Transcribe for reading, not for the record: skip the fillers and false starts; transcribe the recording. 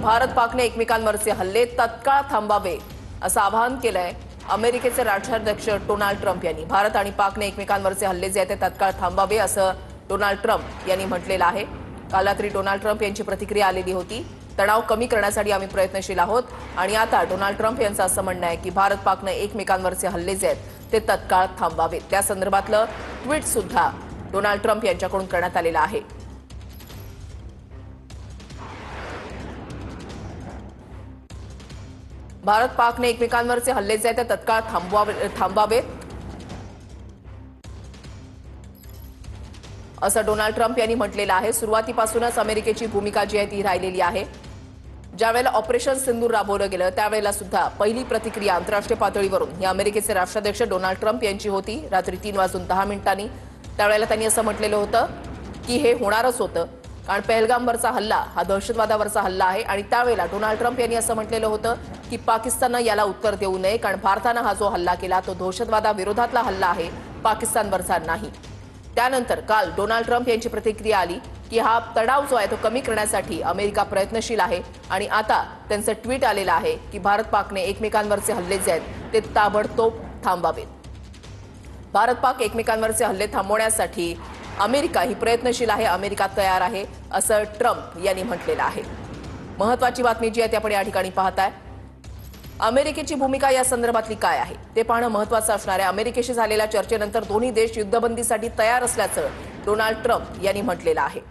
भारत पाकने एकमेकांवरचे हल्ले तत्काळ थांबावे असं आवाहन केलंय अमेरिकेचे राष्ट्राध्यक्ष डोनाल्ड ट्रम्प यांनी। भारत आणि पाकने एकमेकांवरचे हल्ले जे आहेत ते तत्काळ थांबावे असं डोनाल्ड ट्रम्प यांनी म्हटलेलं आहे। काल रात्री डोनाल्ड ट्रम्प यांची प्रतिक्रिया आलेली होती। तणाव कमी करण्यासाठी आम्ही प्रयत्नशील आहोत आणि आता डोनाल्ड ट्रम्प यांचं असं म्हणणं आहे की भारत पाकने एकमेकांवरचे हल्ले जे आहेत ते तत्काळ थांबावेत। त्या संदर्भातलं ट्विट सुद्धा डोनाल्ड ट्रम्प यांच्याकडून करण्यात आलेलं आहे। भारत पाकने एकमेकांवरचे हल्ले जे आहेत ते तत्काळ थांबावेत असं डोनाल्ड ट्रम्प यांनी म्हटलेलं आहे। सुरुवातीपासूनच अमेरिकेची भूमिका जी आहे ती राहिलेली आहे। ज्यावेळेला ऑपरेशन सिंदूर राबवलं गेलं त्यावेळेला सुद्धा पहिली प्रतिक्रिया आंतरराष्ट्रीय पातळीवरून ही अमेरिकेचे राष्ट्राध्यक्ष डोनाल्ड ट्रम्प यांची होती। रात्री 3:10 त्यावेळेला त्यांनी असं म्हटलेलं होतं की हे होणारच होतं, कारण पहलगामवरचा हल्ला हा दहशतवादावरचा हल्ला आहे आणि त्यावेळेला डोनाल्ड ट्रम्प यांनी असं म्हटलेलं होतं की पाकिस्ताननं याला उत्तर देऊ नये, कारण भारतानं हा जो हल्ला केला तो दहशतवादाविरोधातला हल्ला आहे, पाकिस्तानवरचा नाही। त्यानंतर काल डोनाल्ड ट्रम्प यांची प्रतिक्रिया आली की हा तणाव जो आहे तो कमी करण्यासाठी अमेरिका प्रयत्नशील आहे आणि आता त्यांचं ट्विट आलेलं आहे की भारत पाकने एकमेकांवरचे हल्ले जे आहेत ते ताबडतोब थांबावेत। भारत पाक एकमेकांवरचे हल्ले थांबवण्यासाठी अमेरिका ही प्रयत्नशील आहे, अमेरिका तयार आहे असं ट्रम्प यांनी म्हटलेलं आहे। महत्त्वाची बातमी जी आहे ती आपण या ठिकाणी पाहताय। अमेरिकेची भूमिका या संदर्भातली काय आहे ते पाहणं महत्त्वाचं असणार आहे। अमेरिकेशी झालेल्या चर्चेनंतर दोन्ही देश युद्धबंदीसाठी तयार असल्याचं डोनाल्ड ट्रम्प यांनी म्हटलेलं आहे।